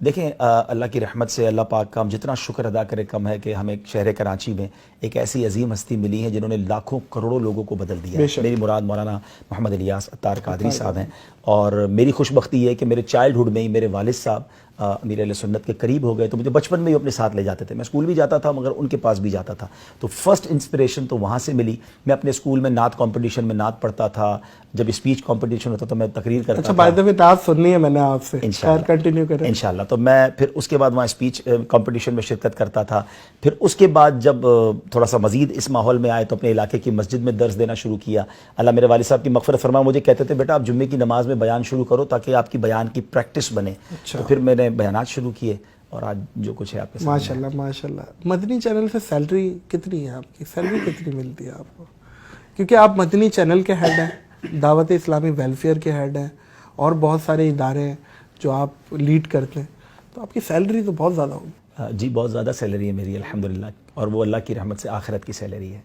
دیکھیں اللہ کی رحمت سے اللہ پاک کا ہم جتنا شکر ادا کرے کم ہے کہ ہمیں شہر کراچی میں ایک ایسی عظیم ہستی ملی ہے جنہوں نے لاکھوں کروڑوں لوگوں کو بدل دیا ہے. میری مراد مولانا محمد الیاس عطار قادری صاحب ہیں, اور میری خوش بختی یہ ہے کہ میرے چائلڈ ہوڈ میں ہی میرے والد صاحب امیر اہل سنت کے قریب ہو گئے, تو مجھے بچپن میں ہی اپنے ساتھ لے جاتے تھے. میں اسکول بھی جاتا تھا مگر ان کے پاس بھی جاتا تھا, تو فرسٹ انسپریشن تو وہاں سے ملی. میں اپنے اسکول میں نعت کمپٹیشن میں نعت پڑھتا تھا, جب اسپیچ کمپٹیشن ہوتا تو میں تقریر کرتا تھا. اچھا بائی دا وے نعت سننی ہے میں نے آپ سے, خیر کنٹینیو کریں انشاءاللہ. تو میں پھر اس کے بعد وہاں اسپیچ کمپٹیشن میں شرکت کرتا تھا. پھر اس کے بعد جب تھوڑا سا مزید اس ماحول میں آئے تو اپنے علاقے کی مسجد میں درس دینا شروع کیا. اللہ میرے والد صاحب کی مغفرت فرما, مجھے کہتے تھے بیٹا آپ جمعے کی نماز میں بیان شروع کرو تاکہ آپ کی بیان کی پریکٹس بنے. تو پھر میں نے بیانات شروع کیے اور آج جو کچھ ہے آپ کے سامنے. ماشاءاللہ ماشاءاللہ. مدنی چینل سے سیلری کتنی ہے آپ کی, سیلری کتنی ملتی ہے آپ کو؟ کیونکہ آپ مدنی چینل کے ہیڈ ہیں, دعوت اسلامی ویلفیئر کے ہیڈ ہیں, اور بہت سارے ادارے ہیں جو آپ لیڈ کرتے ہیں, تو آپ کی سیلری تو بہت زیادہ ہوگی. جی بہت زیادہ سیلری ہے میری الحمدللہ, اور وہ اللہ کی رحمت سے آخرت کی سیلری ہے,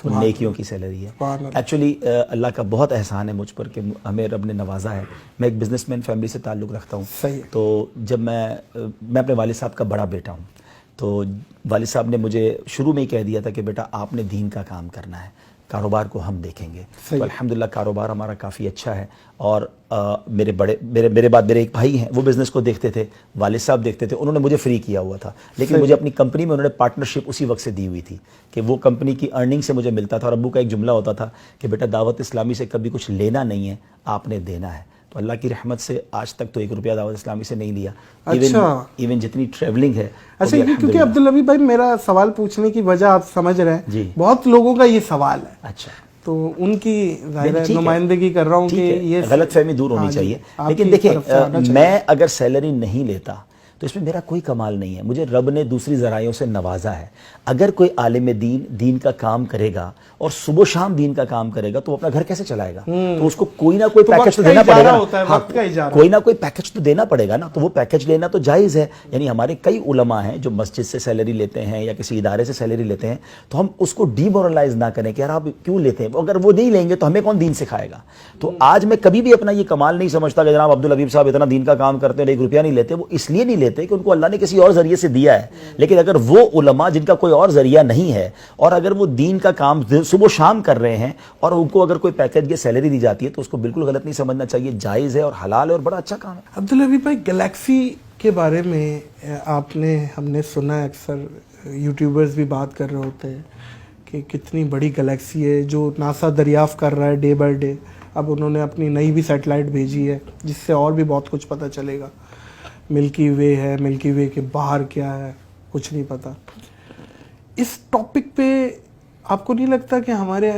نیکیوں کی سیلری ہے. ایکچولی اللہ کا بہت احسان ہے مجھ پر کہ ہمیں رب نے نوازا ہے. میں ایک بزنس مین فیملی سے تعلق رکھتا ہوں. تو جب میں اپنے والد صاحب کا بڑا بیٹا ہوں, تو والد صاحب نے مجھے شروع میں ہی کہہ دیا تھا کہ بیٹا آپ نے دین کا کام کرنا ہے, کاروبار کو ہم دیکھیں گے. تو الحمدللہ کاروبار ہمارا کافی اچھا ہے, اور میرے بعد میرے ایک بھائی ہیں وہ بزنس کو دیکھتے تھے, والد صاحب دیکھتے تھے. انہوں نے مجھے فری کیا ہوا تھا, لیکن مجھے اپنی کمپنی میں انہوں نے پارٹنرشپ اسی وقت سے دی ہوئی تھی کہ وہ کمپنی کی ارننگ سے مجھے ملتا تھا. اور ابو کا ایک جملہ ہوتا تھا کہ بیٹا دعوت اسلامی سے کبھی کچھ لینا نہیں ہے, آپ نے دینا ہے. تو اللہ کی رحمت سے آج تک تو 1 روپیہ دعوت اسلامی سے نہیں لیا. ایون جتنی ٹریولنگ ہے. اچھا کیونکہ عبداللبیب بھائی میرا سوال پوچھنے کی وجہ آپ سمجھ رہے ہیں, بہت لوگوں کا یہ سوال ہے. اچھا, تو ان کی نمائندگی کر رہا ہوں کہ یہ غلط فہمی دور ہونی چاہیے. لیکن دیکھیں میں اگر سیلری نہیں لیتا تو اس میں میرا کوئی کمال نہیں ہے. مجھے رب نے دوسری ذرائعوں سے نوازا ہے. اگر کوئی عالم دین کا کام کرے گا اور صبح و شام دین کا کام کرے گا تو اپنا گھر کیسے چلائے گا؟ تو اس کو کوئی نہ کوئی پیکج تو دینا پڑے گا. کوئی نہ کوئی پیکج تو دینا پڑے گا نا. تو وہ پیکج لینا تو جائز ہے. یعنی ہمارے کئی علماء ہیں جو مسجد سے سیلری لیتے ہیں یا کسی ادارے سے سیلری لیتے ہیں, تو ہم اس کو ڈی مورلائز نہ کریں کہ یار آپ کیوں لیتے ہیں. اگر وہ نہیں لیں گے تو ہمیں کون دین سکھائے گا؟ تو آج میں کبھی بھی اپنا یہ کمال نہیں سمجھتا کہ جناب عبدالحبیب صاحب اتنا دین کا کام کرتے ہیں 1 روپیہ نہیں لیتے. وہ اس لیے نہیں لیتے کہ ان کو اللہ نے کسی اور ذریعے سے دیا ہے. لیکن اگر وہ علماء جن کا کوئی اور ذریعہ نہیں ہے اور اگر وہ دین کا کام صبح و شام کر رہے ہیں اور ان کو اگر کوئی پیکج یا سیلری دی جاتی ہے تو اس کو بالکل غلط نہیں سمجھنا چاہیے. جائز ہے اور حلال ہے اور بڑا اچھا کام ہے. عبدالحبیب بھائی گلیکسی کے بارے میں آپ نے, ہم نے سنا ہے اکثر یوٹیوبرز بھی بات کر رہے ہوتے ہیں کہ کتنی بڑی گلیکسی ہے جو ناسا دریافت کر رہا ہے ڈے بائی ڈے. اب انہوں نے اپنی نئی بھی سیٹلائٹ بھیجی ہے جس سے اور بھی بہت کچھ پتہ چلے گا. ملکی وے ہے, ملکی وے کے باہر کیا ہے کچھ نہیں پتہ. اس ٹاپک پہ آپ کو نہیں لگتا کہ ہمارے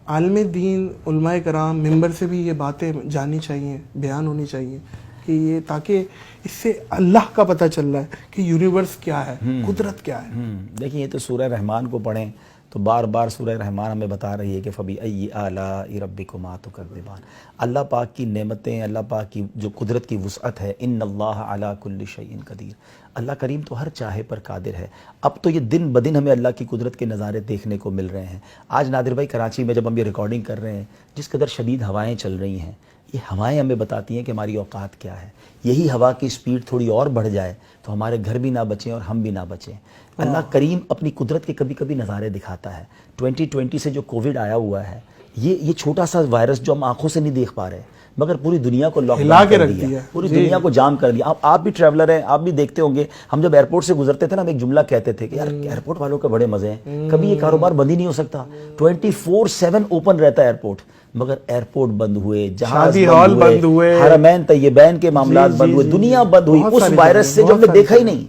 عالم دین علماء کرام ممبر سے بھی یہ باتیں جانی چاہیے, بیان ہونی چاہیے کہ یہ, تاکہ اس سے اللہ کا پتہ چل رہا ہے کہ یونیورس کیا ہے, قدرت کیا ہے. دیکھیں یہ تو سورہ رحمان کو پڑھیں تو بار بار سورہ رحمان ہمیں بتا رہی ہے کہ فَبِأَيِّ آلَاءِ رَبِّكُمَا تُكَذِّبَانِ. اللہ پاک کی نعمتیں, اللہ پاک کی جو قدرت کی وسعت ہے, ان اللہ علی کل شیء قدیر. اللہ کریم تو ہر چاہے پر قادر ہے. اب تو یہ دن بدن ہمیں اللہ کی قدرت کے نظارے دیکھنے کو مل رہے ہیں. آج نادر بھائی کراچی میں جب ہم یہ ریکارڈنگ کر رہے ہیں, جس قدر شدید ہوائیں چل رہی ہیں, یہ ہوائیں ہمیں بتاتی ہیں کہ ہماری اوقات کیا ہے. یہی ہوا کی سپیڈ تھوڑی اور بڑھ جائے تو ہمارے گھر بھی نہ بچیں اور ہم بھی نہ بچیں. اللہ کریم اپنی قدرت کے کبھی کبھی نظارے دکھاتا ہے. 2020 سے جو کووڈ آیا ہوا ہے, یہ چھوٹا سا وائرس جو ہم آنکھوں سے نہیں دیکھ پا رہے مگر پوری دنیا کو لاک ڈاؤن کر دیا, پوری دنیا کو جام کر دیا. آپ بھی ٹریولر ہیں, آپ بھی دیکھتے ہوں گے, ہم جب ایئرپورٹ سے گزرتے تھے نا, ہم ایک جملہ کہتے تھے کہ یار ایئرپورٹ والوں کے بڑے مزے ہیں, کبھی یہ کاروبار بند ہی نہیں ہو سکتا. 24/7 اوپن رہتا ہے ایئرپورٹ, مگر ایئرپورٹ بند ہوئے, جہاز بند ہوئے, حرمین طیبین کے معاملات بند ہوئے, دنیا بند ہوئی اس وائرس سے جو ہم نے دیکھا ہی نہیں.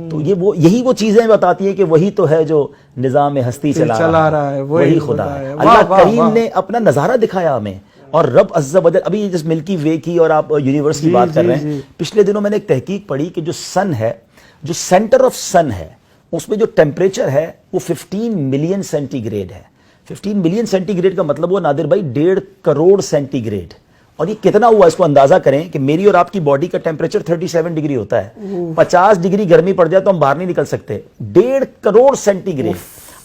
تو یہی وہ چیزیں بتاتی ہیں کہ وہی تو ہے جو نظام ہستی چلا رہا ہے, وہی خدا ہے. اللہ کریم نے اپنا نظارہ دکھایا ہمیں. اور رب عز و جل, ابھی جس ملکی وے کی اور آپ یونیورس کی بات کر رہے ہیں, پچھلے دنوں میں نے ایک تحقیق پڑھی کہ جو سن ہے, جو سینٹر آف سن ہے, اس میں جو ٹیمپریچر ہے وہ 15 ملین سینٹی گریڈ ہے. 15 ملین سینٹی گریڈ کا مطلب ہوا نادر بھائی 1.5 کروڑ سینٹی گریڈ. اور یہ کتنا ہوا اس کو اندازہ کریں کہ میری اور آپ کی باڈی کا ٹیمپریچر 37 ڈگری ہوتا ہے. 50 ڈگری گرمی پڑ جائے تو ہم باہر نہیں نکل سکتے. 1.5 کروڑ سینٹی گریڈ.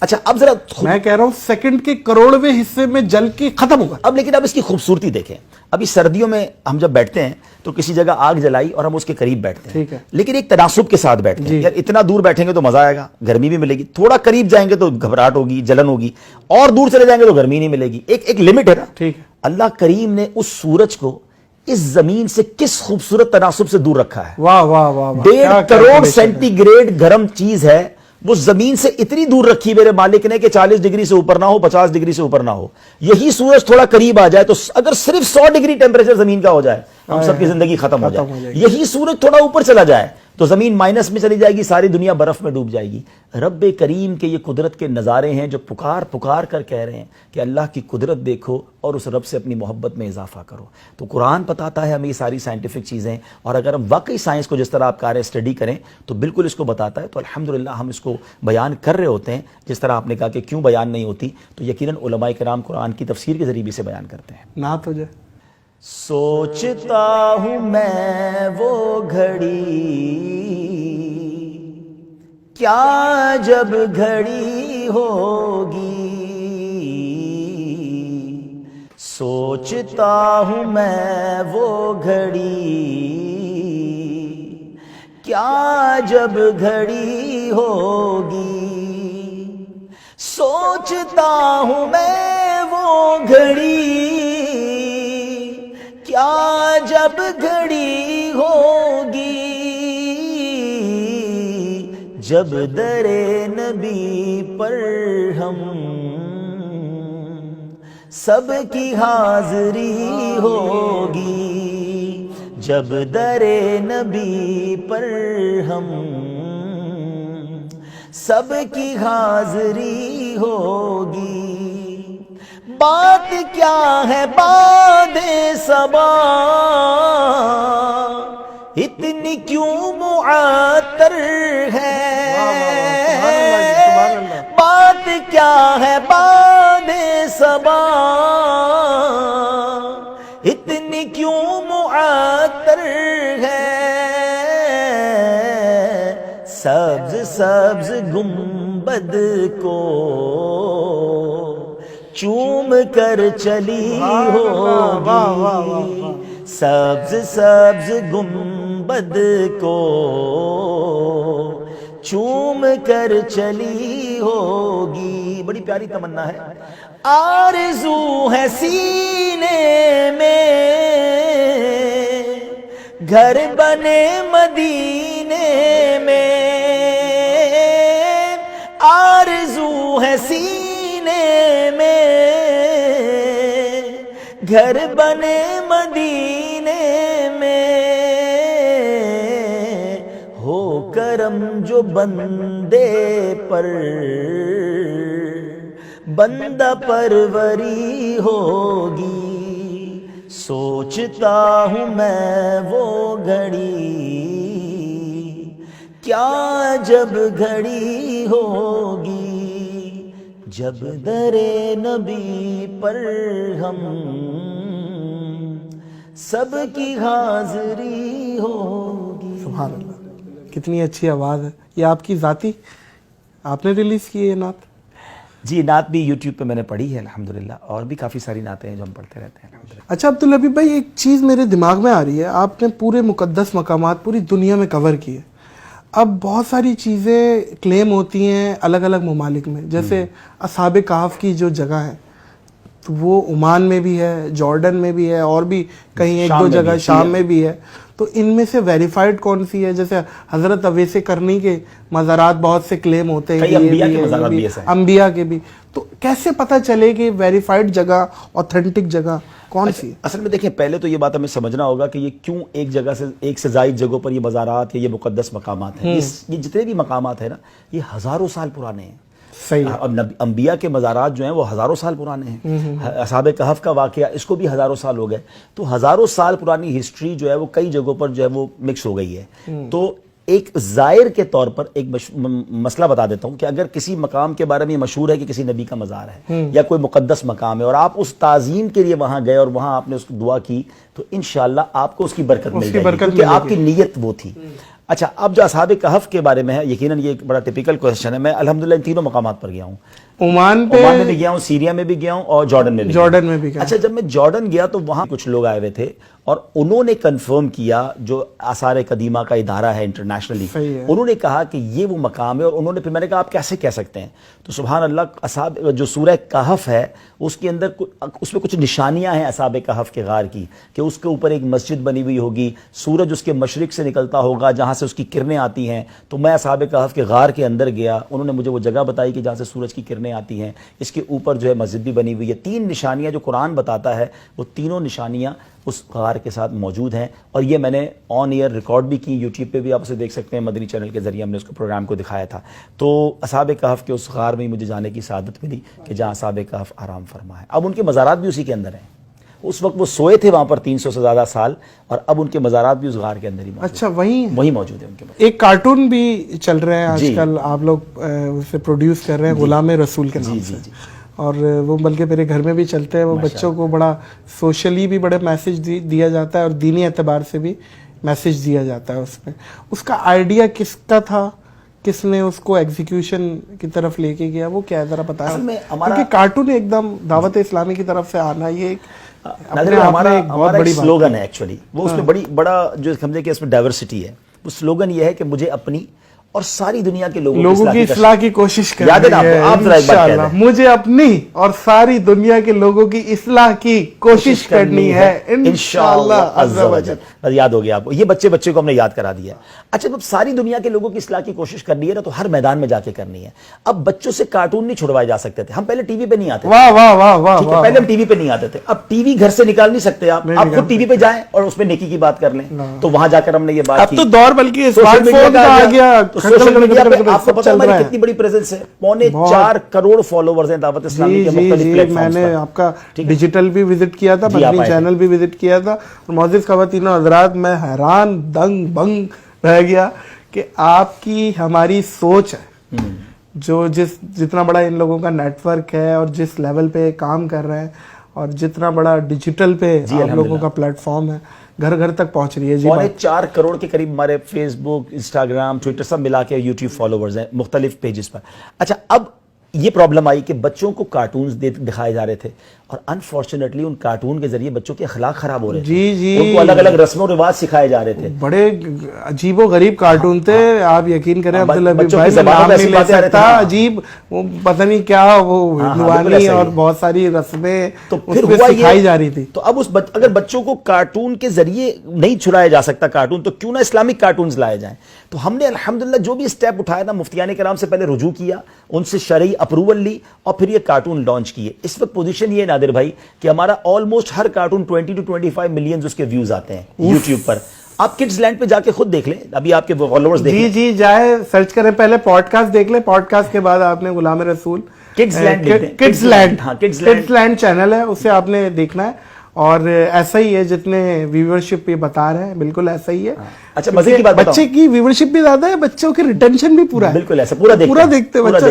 اچھا اب ذرا میں کہہ رہا ہوں سیکنڈ کے کروڑویں حصے میں جل کے ختم ہوگا. اب لیکن اب اس کی خوبصورتی دیکھیں. ابھی سردیوں میں ہم جب بیٹھتے ہیں تو کسی جگہ آگ جلائی اور ہم اس کے قریب بیٹھتے ہیں, ٹھیک ہے, لیکن ایک تناسب کے ساتھ بیٹھتے ہیں. یار اتنا دور بیٹھیں گے تو مزہ آئے گا, گرمی بھی ملے گی. تھوڑا قریب جائیں گے تو گھبراہٹ ہوگی, جلن ہوگی, اور دور چلے جائیں گے تو گرمی نہیں ملے گی. ایک لمٹ ہے نا. ٹھیک ہے. اللہ کریم نے اس سورج کو اس زمین سے کس خوبصورت تناسب سے دور رکھا ہے. واہ واہ واہ, 1.5 کروڑ سینٹی گریڈ گرم چیز ہے, وہ زمین سے اتنی دور رکھی میرے مالک نے کہ 40 ڈگری سے اوپر نہ ہو, 50 ڈگری سے اوپر نہ ہو. یہی سورج تھوڑا قریب آ جائے تو اگر صرف 100 ڈگری ٹیمپریچر زمین کا ہو جائے ہم سب کی زندگی ختم ہو جائے. یہی سورج تھوڑا اوپر چلا جائے تو زمین مائنس میں چلی جائے گی, ساری دنیا برف میں ڈوب جائے گی. رب کریم کے یہ قدرت کے نظارے ہیں جو پکار کر کہہ رہے ہیں کہ اللہ کی قدرت دیکھو اور اس رب سے اپنی محبت میں اضافہ کرو. تو قرآن بتاتا ہے ہمیں یہ ساری سائنٹیفک چیزیں, اور اگر ہم واقعی سائنس کو جس طرح آپ کہہ رہے ہیں اسٹڈی کریں تو بالکل اس کو بتاتا ہے. تو الحمدللہ ہم اس کو بیان کر رہے ہوتے ہیں. جس طرح آپ نے کہا کہ کیوں بیان نہیں ہوتی, تو یقیناً علماء کرام قرآن کی تفسیر کے ذریعے بھی سے بیان کرتے ہیں. نعت ہو جائے. سوچتا ہوں میں وہ گھڑی کیا جب گھڑی ہوگی, سوچتا ہوں میں وہ گھڑی کیا جب گھڑی ہوگی, سوچتا ہوں میں وہ گھڑی کیا جب گھڑی ہوگی, جب در نبی پر ہم سب کی حاضری ہوگی, جب در نبی پر ہم سب کی حاضری ہوگی. بات کیا ہے باد صبا اتنی کیوں معطر ہے, بات کیا ہے باد صبا اتنی کیوں معطر ہے, سبز سبز گنبد کو چوم کر چلی ہوگی, سبز سبز گنبد کو چوم کر چلی ہوگی. بڑی پیاری تمنا ہے. آرزو ہے سینے میں گھر بنے مدینے میں, آرزو ہے سینے میں گھر بنے مدینے میں, ہو کرم جو بندے پر بندہ پروری ہوگی, سوچتا ہوں میں وہ گھڑی کیا جب گھڑی ہوگی, جب در نبی پر ہم سب کی حاضری ہوگی. سبحان اللہ, کتنی اچھی آواز ہے. یہ آپ کی ذاتی آپ نے ریلیز کی ہے نعت؟ جی, نعت بھی یوٹیوب پہ میں نے پڑھی ہے الحمدللہ, اور بھی کافی ساری نعتیں ہیں جو ہم پڑھتے رہتے ہیں الحمدللہ. اچھا عبدالحبیب بھائی, ایک چیز میرے دماغ میں آ رہی ہے, آپ نے پورے مقدس مقامات پوری دنیا میں کور کیے. اب بہت ساری چیزیں کلیم ہوتی ہیں الگ الگ ممالک میں, جیسے اصحاب کہف کی جو جگہ ہے تو وہ عمان میں بھی ہے, جارڈن میں بھی ہے, اور بھی کہیں ایک دو جگہ شام میں بھی ہے. تو ان میں سے ویریفائڈ کون سی ہے؟ جیسے حضرت اویس کرنی کے مزارات بہت سے کلیم ہوتے ہیں, انبیاء کے بھی, تو کیسے پتہ چلے کہ ویریفائڈ جگہ اوتھینٹک جگہ کون سی ہے؟ اصل میں دیکھیں, پہلے تو یہ بات ہمیں سمجھنا ہوگا کہ یہ کیوں ایک جگہ سے ایک سے زائد جگہوں پر یہ مزارات یا یہ مقدس مقامات ہیں. یہ جتنے بھی مقامات ہیں نا, یہ ہزاروں سال پرانے ہیں. صحیح. اب انبیاء کے مزارات جو ہیں وہ ہزاروں سال پرانے ہیں. اصحاب کہف کا واقعہ اس کو بھی ہزاروں سال ہو گئے. تو ہزاروں سال پرانی ہسٹری جو ہے وہ کئی جگہوں پر جو ہے وہ مکس ہو گئی ہے. تو ایک زائر کے طور پر ایک مسئلہ بتا دیتا ہوں کہ اگر کسی مقام کے بارے میں یہ مشہور ہے کہ کسی نبی کا مزار ہے یا کوئی مقدس مقام ہے اور آپ اس تعظیم کے لیے وہاں گئے اور وہاں آپ نے اس کو دعا کی, تو انشاءاللہ آپ کو اس کی برکت مل جائے گی, کیونکہ آپ کی نیت وہ تھی. اچھا اب جو اصحاب کہف کے بارے میں ہے، یقیناً یہ ایک بڑا ٹپیکل کوشچن ہے. میں الحمدللہ ان تینوں مقامات پر گیا ہوں. عمان میں بھی گیا ہوں، سیریا میں بھی گیا ہوں، اور جارڈن میں بھی گیا. اچھا جب میں جارڈن گیا تو وہاں کچھ لوگ آئے ہوئے تھے اور انہوں نے کنفرم کیا، جو آثار قدیمہ کا ادارہ ہے انٹرنیشنلی، انہوں نے کہا کہ یہ وہ مقام ہے. اور انہوں نے پھر میں نے کہا آپ کیسے کہہ سکتے ہیں؟ تو سبحان اللہ، اصحاب جو سورہ کہف ہے اس کے اندر اس میں کچھ نشانیاں ہیں اصحاب کہف کے غار کی، کہ اس کے اوپر ایک مسجد بنی ہوئی ہوگی، سورج اس کے مشرق سے نکلتا ہوگا جہاں سے اس کی کرنیں آتی ہیں. تو میں اصحاب کہف کے غار کے اندر گیا، انہوں نے مجھے وہ جگہ بتائی کہ جہاں سے سورج کی کرنیں آتی ہیں. اس کے اوپر جو ہے مسجد بھی بنی ہوئی ہے. 3 نشانیاں جو قرآن بتاتا ہے، وہ تینوں نشانیاں اس غار کے ساتھ موجود ہیں. اور یہ میں نے آن ایئر ریکارڈ بھی کی، یوٹیوب پہ بھی آپ اسے دیکھ سکتے ہیں، مدنی چینل کے ذریعے ہم نے اس کو پروگرام کو دکھایا تھا. تو اصحاب کہف کے اس غار میں مجھے جانے کی سعادت ملی کہ جہاں اصحاب کہف آرام فرما ہے. اب ان کے مزارات بھی اسی کے اندر ہیں. اس وقت وہ سوئے تھے وہاں پر 300 سے زیادہ سال، اور اب ان کے مزارات بھی اس غار کے اندر ہی موجود ہیں. اچھا وہی موجود ہے ان کے. ایک کارٹون بھی چل رہے ہیں آج کل، آپ لوگ اسے پروڈیوس کر رہے ہیں، غلام رسول کے نام سے، اور وہ بلکہ میرے گھر میں بھی چلتے ہیں. وہ بچوں کو بڑا سوشلی بھی بڑے میسج دیا جاتا ہے اور دینی اعتبار سے بھی میسج دیا جاتا ہے اس میں. اس کا آئیڈیا کس کا تھا، کس نے اس کو ایگزیکیوشن کی طرف لے کے گیا، وہ کیا ہے ذرا بتائیں؟ کیونکہ کارٹون ایک دم دعوت اسلامی کی طرف سے آنا، یہ ہمارا ایک سلوگن ہے ایکچولی. وہ اس میں بڑا جو سمجھے کہ اس میں ڈائیورسٹی ہے. وہ سلوگن یہ ہے کہ مجھے اپنی اور ساری دنیا کے لوگوں کی اصلاح کی کوشش کرنی ہے. انشاءاللہ مجھے اپنی اور ساری دنیا کے لوگوں کی اصلاح کی کوشش کرنی ہے انشاءاللہ عز و جل. یاد ہو گیا آپ کو، یہ بچے کو ہم نے یاد کرا دیا. اچھا جب ساری دنیا کے لوگوں کی اصلاح کی کوشش کرنی ہے نا، تو ہر میدان میں جا کے کرنی ہے. اب بچوں سے کارٹون نہیں چھڑوائے جا سکتے تھے. ہم پہلے ٹی وی پہ نہیں آتے، واہ واہ واہ واہ، پہلے ہم ٹی وی پہ نہیں آتے تھے. اب ٹی وی گھر سے نکال نہیں سکتے آپ خود ٹی وی پہ جائیں اور اس میں نیکی کی بات کر لیں. تو وہاں جا کر ہم نے یہ بات کی. اب تو دور بلکہ اسمارٹ فون کا آ گیا. سوشل میڈیا پہ آپ کو پتہ ہے ہماری کتنی بڑی پریزنس ہے، 4.25 کروڑ فالوورز ہیں دعوت اسلامی کے مختلف پلیٹ فارمز پر. میں نے آپ کا ڈیجیٹل بھی وزٹ کیا تھا، مدنی چینل بھی وزٹ کیا تھا. معزز خواتین و حضرات، میں حیران دنگ بنگ رہ گیا کہ آپ کی ہماری سوچ ہے، جو جتنا بڑا ان لوگوں کا نیٹ ورک ہے اور جس لیول پہ کام کر رہے ہیں، اور جتنا بڑا ڈیجیٹل پہ آپ لوگوں کا پلیٹ فارم ہے، گھر گھر تک پہنچ رہی ہے. 4 کروڑ کے قریب ہمارے فیس بک، انسٹاگرام، ٹویٹر سب ملا کے یوٹیوب فالوورز ہیں مختلف پیجز پر. اچھا اب یہ پرابلم آئی کہ بچوں کو کارٹونز دکھائے جا رہے تھے، اور انفارچونیٹلی ان کارٹون کے ذریعے بچوں کے اخلاق خراب ہو رہے تھے. ان کو الگ الگ رسم و رواج سکھائے جا رہے تھے. بڑے عجیب و غریب کارٹون تھے. آپ یقین کریں عبداللہ بھائی نام نہیں لے سکتا، عجیب، وہ پتہ نہیں کیا، وہ ہندوانی اور بہت ساری رسمیں تو پھر سکھائی جا رہی تھی. تو اب اگر بچوں کو کارٹون کے ذریعے نہیں چھڑایا جا سکتا کارٹون، تو کیوں نہ اسلامک کارٹونز لائے جائیں. تو ہم نے الحمدللہ جو بھی اسٹیپ اٹھایا تھا، مفتیان کرام سے پہلے رجوع کیا، ان سے شرعی اپروول لی، اور پھر یہ کارٹون لانچ کیے. اس وقت پوزیشن یہ نادر بھائی کہ ہمارا آلموسٹ ہر کارٹون 20 to 25 ملین اس کے ویوز آتے ہیں یوٹیوب پر. آپ کڈز لینڈ پہ جا کے خود دیکھ لیں، ابھی آپ کے فالوورز دیکھ لیں. جی جائے سرچ کریں، پہلے پوڈ کاسٹ دیکھ لیں، پوڈ کاسٹ کے بعد آپ نے غلام رسول کڈز لینڈ چینل ہے، اسے آپ نے دیکھنا ہے. اور ایسا ہی ہے جتنے ویورشپ یہ بتا رہے ہیں، بالکل ایسا ہی ہے. اچھا مزے کی بات بتاؤں، بچے کی ویورشپ بھی زیادہ ہے، بچوں کی ریٹینشن بھی پورا ہے. بالکل ایسا پورا دیکھتے بچہ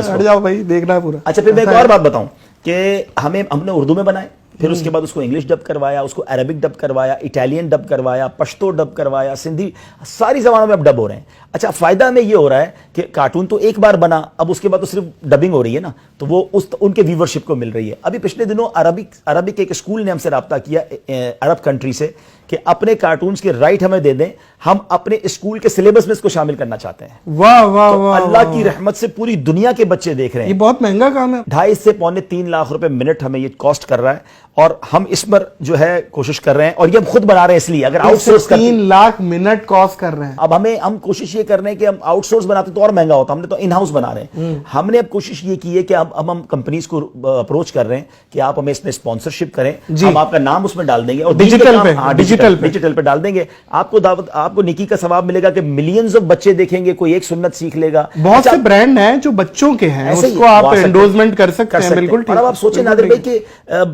ہٹ جاؤ بھائی، دیکھنا پورا. اچھا پھر میں ایک اور بات بتاؤں کہ ہم نے اردو میں بنائے، پھر اس کے بعد اس کو انگلش ڈب کروایا، اس کو عربک ڈب کروایا، اٹالین ڈب کروایا، پشتو ڈب کروایا، سندھی، ساری زبانوں میں اب ڈب ہو رہے ہیں. اچھا فائدہ ہمیں یہ ہو رہا ہے کہ کارٹون تو ایک بار بنا، اب اس کے بعد تو صرف ڈبنگ ہو رہی ہے نا، تو وہ ان کے ویورشپ کو مل رہی ہے. ابھی پچھلے دنوں عربک ایک اسکول نے ہم سے رابطہ کیا عرب کنٹری سے کہ اپنے کارٹونز کے رائٹ ہمیں دے دیں، ہم اپنے اسکول کے سلیبس میں اس کو شامل کرنا چاہتے ہیں. واہ واہ واہ، اللہ کی رحمت سے پوری دنیا کے بچے دیکھ رہے ہیں. یہ بہت مہنگا کام ہے، 2.5 سے 3 لاکھ روپے منٹ ہمیں یہ کاسٹ کر رہا ہے، اور ہم اس پر جو ہے کوشش کر رہے ہیں. اور یہ ہم خود بنا رہے ہیں، اس لیے اگر out source 3 lakh minute cost کر رہے ہیں. اب ہم کوشش یہ کر رہے ہیں کہ ہم آؤٹ سورس بناتے تو اور مہنگا ہوتا، ہم نے تو ان ہاؤس بنا رہے ہیں. ہم نے اب کوشش یہ کی ہے کہ اب ہم کمپنیز کو اپروچ کر رہے ہیں کہ آپ ہمیں اس میں اسپانسرشپ کریں، ہم آپ کا نام اس میں ڈال دیں گے، اور ڈیجیٹل پہ ڈال دیں گے. آپ کو نیکی کا ثواب ملے گا کہ ملینز آف بچے دیکھیں گے، کوئی ایک سنت سیکھ لے گا. بہت سے برانڈ ہیں جو بچوں کے ہیں، اس کو آپ انڈورسمنٹ کر سکتے ہیں. بالکل. اور اب آپ سوچیں نادر بھائی کہ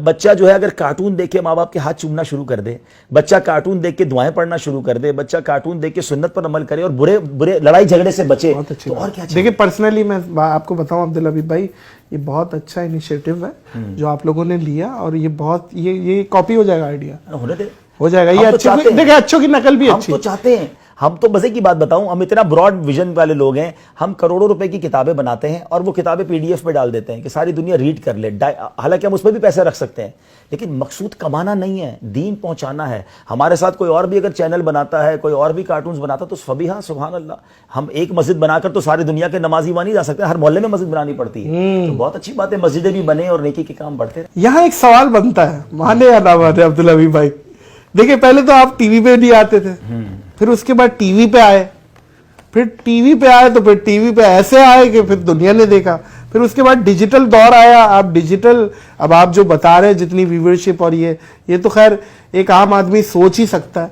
بچہ جو ہے اگر کارٹون دیکھ کے ماں باپ کے ہاتھ چومنا شروع کر دے، بچہ کارٹون دیکھ کے دعائیں پڑھنا شروع کر دے، بچہ کارٹون دیکھ کے سنت پر عمل کرے اور برے لڑائی جھگڑے سے بچے، تو اور کیا چاہیے. دیکھیں پرسنلی میں آپ کو بتاؤں عبداللہ بھائی، یہ بہت اچھا انیشیٹو ہے جو آپ لوگوں نے لیا، اور یہ بہت یہ کاپی ہو جائے گا، آئیڈیا ہو جائے گا. یہ اچھے کی نقل بھی اچھی. ہم تو چاہتے ہیں ہم تو مزے کی بات بتاؤں, ہم اتنا براڈ ویژن والے لوگ ہیں, ہم کروڑوں روپے کی کتابیں بناتے ہیں اور وہ کتابیں PDF پہ ڈال دیتے ہیں کہ ساری دنیا ریڈ کر لے. حالانکہ ہم اس پہ بھی پیسے رکھ سکتے ہیں, لیکن مقصود کمانا نہیں ہے, دین پہنچانا ہے. ہمارے ساتھ کوئی اور بھی اگر چینل بناتا ہے, کوئی اور بھی کارٹونز بناتا ہے تو فبیہا سبحان اللہ. ہم ایک مسجد بنا کر تو ساری دنیا کے نمازی وہاں نہیں جا سکتے, ہر محلے میں مسجد بنانی پڑتی ہے. تو بہت اچھی بات ہے, مسجدیں بھی بنے اور نیکی کے کام بڑھتے رہے. یہاں ایک سوال بنتا ہے, مانے یا نہ مانے عبدالحبیب بھائی, دیکھیں پہلے تو آپ ٹی وی پہ نہیں آتے تھے, پھر اس کے بعد ٹی وی پہ آئے, پھر ٹی وی پہ آئے تو پھر ٹی وی پہ ایسے آئے کہ پھر دنیا نے دیکھا, پھر اس کے بعد ڈیجیٹل دور آیا. آپ ڈیجیٹل, اب آپ جو بتا رہے ہیں جتنی ویورشپ اور یہ تو خیر ایک عام آدمی سوچ ہی سکتا ہے.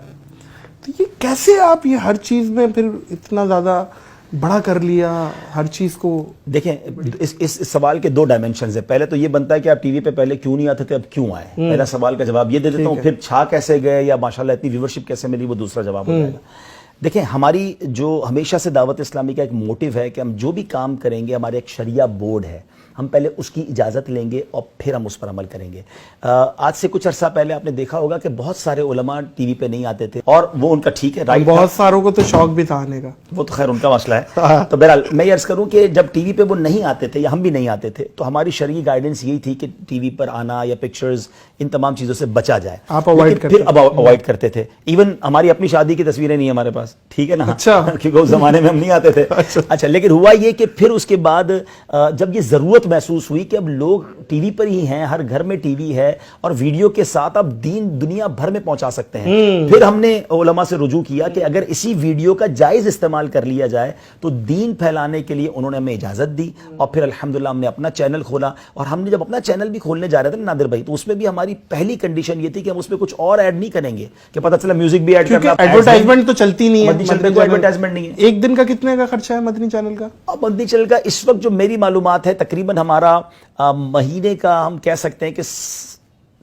تو یہ کیسے آپ یہ ہر چیز میں پھر اتنا زیادہ بڑا کر لیا ہر چیز کو؟ دیکھیں اس سوال کے 2 ڈائمینشنز ہیں. پہلے تو یہ بنتا ہے کہ آپ ٹی وی پہ پہلے کیوں نہیں آتے تھے, اب کیوں آئے. پہلا سوال کا جواب یہ دے دیتا ہوں, پھر چھا کیسے گئے یا ماشاءاللہ اتنی ویورشپ کیسے ملی, وہ دوسرا جواب ہو جائے گا. دیکھیں ہماری جو ہمیشہ سے دعوت اسلامی کا ایک موٹیو ہے کہ ہم جو بھی کام کریں گے, ہمارے ایک شریعہ بورڈ ہے, ہم پہلے اس کی اجازت لیں گے اور پھر ہم اس پر عمل کریں گے. آج سے کچھ عرصہ پہلے آپ نے دیکھا ہوگا کہ بہت سارے علماء ٹی وی پہ نہیں آتے تھے, اور وہ ان کا ٹھیک ہے, رائٹ, بہت ساروں کو تو شوق بھی تھا آنے کا, وہ تو خیر ان کا مسئلہ ہے. تو بہرحال میں یہ عرض کروں کہ جب ٹی وی پہ وہ نہیں آتے تھے یا ہم بھی نہیں آتے تھے, تو ہماری شرعی گائیڈنس یہی تھی کہ ٹی وی پر آنا یا پکچرز, ان تمام چیزوں سے بچا جائے. آپ اوائڈ کرتے تھے. ایون ہماری اپنی شادی کی تصویریں نہیں ہمارے پاس, ٹھیک ہے نا, اچھا, کیونکہ اس زمانے میں ہم نہیں آتے تھے. اچھا, لیکن ہوا یہ کہ پھر اس کے بعد جب یہ ضرورت محسوس ہوئی کہ اب لوگ ٹی وی پر ہی ہیں, ہر گھر میں ٹی وی ہے, اور ویڈیو کے ساتھ اب دین دنیا بھر میں پہنچا سکتے ہیں, پھر ہم نے علماء سے رجوع کیا کہ اگر اسی ویڈیو کا جائز استعمال کر لیا جائے تو دین پھیلانے کے لیے انہوں نے ہمیں اجازت دی. اور پھر الحمدللہ ہم نے اپنا چینل کھولا, اور ہم نے جب اپنا چینل بھی کھولنے جا رہے تھے نادر بھائی, تو اس میں بھی ہماری پہلی کنڈیشن یہ تھی کہ ہم اس میں کچھ اور ایڈ نہیں کریں گے, کہ پتہ چلا میوزک بھی ایڈ کرنا, ایڈورٹائزمنٹ تو چلتی نہیں ہے, ایڈورٹائزمنٹ نہیں ہے. ایک دن کا کتنے کا خرچہ ہے مدنی چینل کا؟ مدنی چینل کا اس وقت جو میری معلومات ہے تقریباً ہمارا مہینے کا ہم کہہ سکتے ہیں کہ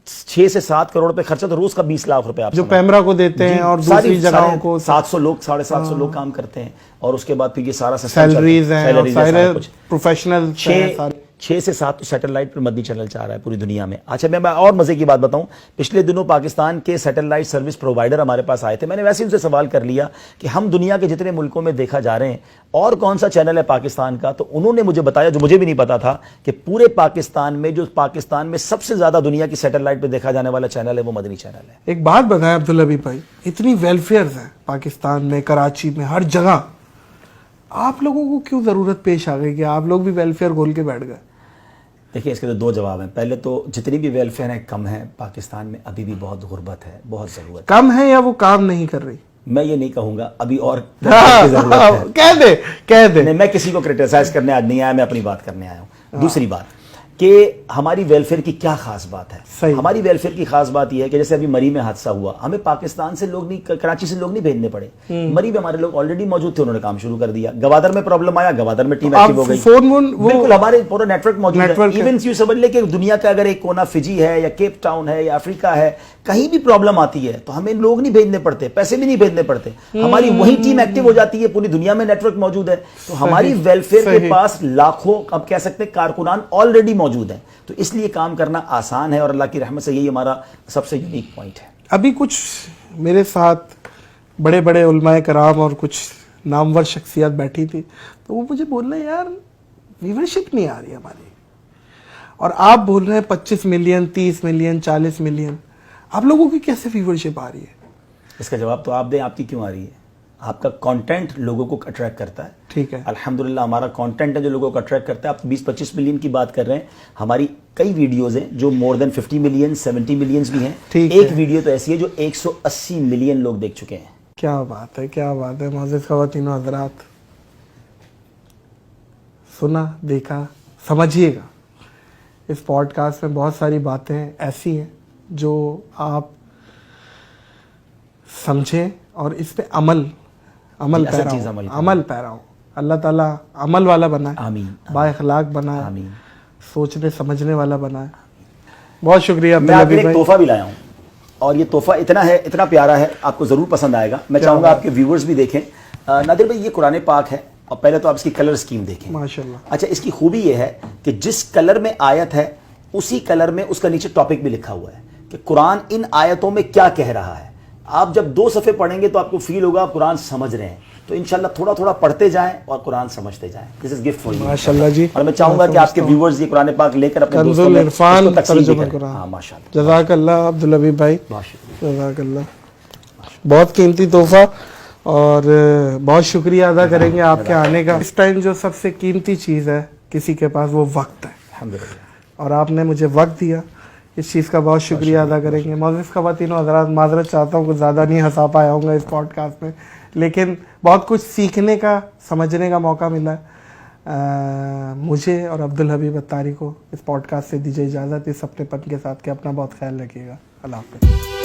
6 سے 7 کروڑ روپے خرچہ, تو روز کا 20 لاکھ روپے آپ جو پیمرا کو دیتے ہیں اور دوسری جگہوں کو 700 لوگ 750 لوگ کام کرتے ہیں, اور اس کے بعد پھر یہ سارا سیلریز ہیں, پروفیشنل 6 سے 7 سیٹلائٹ پر مدنی چینل چاہ رہا ہے پوری دنیا میں. اچھا میں اور مزے کی بات بتاؤں, پچھلے دنوں پاکستان کے سیٹلائٹ سروس پرووائڈر ہمارے پاس آئے تھے. میں نے ویسے ان سے سوال کر لیا کہ ہم دنیا کے جتنے ملکوں میں دیکھا جا رہے ہیں اور کون سا چینل ہے پاکستان کا, تو انہوں نے مجھے بتایا, جو مجھے بھی نہیں پتا تھا, کہ پورے پاکستان میں سب سے زیادہ دنیا کی سیٹلائٹ پہ دیکھا جانے والا چینل ہے وہ مدنی چینل ہے. ایک بات بتائیں عبدالحبیب بھائی, اتنی ویلفیئرز ہیں پاکستان میں, کراچی میں, ہر جگہ, آپ لوگوں کو کیوں ضرورت پیش آ گئی کہ آپ لوگ بھی ویلفیئر کھول کے بیٹھ گئے؟ دیکھیں اس کے تو 2 جواب ہیں. پہلے تو جتنی بھی ویلفیئر ہیں کم ہیں پاکستان میں, ابھی بھی بہت غربت ہے, بہت ضرورت. کم ہے یا وہ کام نہیں کر رہی؟ میں یہ نہیں کہوں گا, ابھی اور کہہ دے. میں کسی کو کرٹیسائز کرنے آج نہیں آیا, میں اپنی بات کرنے آیا ہوں. دوسری بات کہ ہماری ویلفیئر کی کیا خاص بات ہے. ہماری ویلفیئر کی خاص بات یہ ہے کہ جیسے ابھی مری میں حادثہ ہوا, ہمیں پاکستان سے لوگ نہیں, کراچی سے لوگ نہیں بھیجنے پڑے. مری میں ہمارے لوگ آلریڈی موجود تھے, انہوں نے کام شروع کر دیا. گوادر میں پرابلم آیا, گوادر میں ٹیم ایکٹیو ہو گئی, بالکل ہمارے پورا نیٹ ورک موجود ہے. ایون یوں سمجھ لے کہ دنیا کا اگر ایک کونا فجی ہے یا کیپ ٹاؤن ہے یا افریقہ ہے, کہیں بھی پرابلم آتی ہے تو ہمیں لوگ نہیں بھیجنے پڑتے, پیسے بھی نہیں بھیجنے پڑتے, ہماری وہی ٹیم ایکٹیو ہو جاتی ہے. پوری دنیا میں نیٹ ورک موجود ہے, تو ہماری ویلفیئر کے پاس لاکھوں, اب کہہ سکتے ہیں کارکنان آلریڈی موجود ہیں. تو اس لیے کام کرنا آسان ہے, اور اللہ کی رحمت سے یہی ہمارا سب سے یونیک پوائنٹ ہے. ابھی کچھ میرے ساتھ بڑے بڑے علماء کرام اور کچھ نامور شخصیات بیٹھی تھی, تو وہ مجھے بول رہے ہیں یار ویورشپ نہیں آ رہی ہماری, اور آپ بول رہے ہیں 25 ملین 30 ملین 40 ملین, آپ لوگوں کی کیسے ویورشپ آ رہی ہے؟ اس کا جواب تو آپ دیں, آپ کی کیوں آ رہی ہے؟ آپ کا کانٹینٹ لوگوں کو اٹریکٹ کرتا ہے. ٹھیک ہے, الحمدللہ ہمارا کانٹینٹ ہے جو لوگوں کو اٹریکٹ کرتا ہے. آپ 20-25 ملین کی بات کر رہے ہیں, ہماری کئی ویڈیوز ہیں جو مور دین 50 ملین 70 ملینز بھی ہیں. ایک ویڈیو تو ایسی ہے جو 180 ملین لوگ دیکھ چکے ہیں. کیا بات ہے, کیا بات ہے. معزز خواتین و حضرات, سنا, دیکھا, سمجھیے گا, اس پوڈ کاسٹ میں بہت ساری باتیں ایسی ہیں جو آپ سمجھیں اور اس پہ عمل پیرا ہو. اللہ تعالیٰ عمل والا بنائے, آمین, با اخلاق بنائے, آمین, سوچنے سمجھنے والا بنائے. بہت شکریہ. میں آپ کے لیے ایک تحفہ بھی لایا ہوں, اور یہ تحفہ اتنا ہے, اتنا پیارا ہے, آپ کو ضرور پسند آئے گا. میں چاہوں گا آپ کے ویورز بھی دیکھیں. نادر بھائی یہ قرآن پاک ہے, اور پہلے تو آپ اس کی کلر اسکیم دیکھیں. ماشاءاللہ. اچھا, اس کی خوبی یہ ہے کہ جس کلر میں آیت ہے اسی کلر میں اس کا نیچے ٹاپک بھی لکھا ہوا ہے کہ قرآن ان آیتوں میں کیا کہہ رہا ہے. آپ جب 2 صفحے پڑھیں گے تو آپ کو فیل ہوگا آپ قرآن سمجھ رہے ہیں. تو انشاءاللہ تھوڑا تھوڑا پڑھتے جائیں اور قرآن سمجھتے جائیں. دس از گفٹ فار یو ماشاءاللہ جی. اور میں چاہوں گا کہ آپ کے ویورز یہ قرآن پاک لے کر اپنے کنز دوستوں میں اس العرفان کو تقسیم بھی ترجمہ کریں. قرآن. ہاں ماشاءاللہ. جزاک اللہ عبدالحبیب بھائی, بہت شکریہ. جزاک اللہ, بہت قیمتی تحفہ, اور بہت شکریہ ادا کریں گے آپ کے آنے کا. اس ٹائم جو سب سے قیمتی چیز ہے کسی کے پاس وہ وقت ہے, الحمدللہ. اور آپ نے مجھے وقت دیا, اس چیز کا بہت شکریہ ادا کریں گے. معزز خواتین و حضرات, معذرت چاہتا ہوں کہ زیادہ نہیں ہنسا پایا ہوں گا اس پوڈ کاسٹ میں, لیکن بہت کچھ سیکھنے کا, سمجھنے کا موقع ملا ہے. مجھے اور عبدالحبیب اتاری کو اس پوڈ کاسٹ سے دیجیے اجازت, اس اپنے پن کے ساتھ, کہ اپنا بہت خیال رکھیے گا. اللہ حافظ.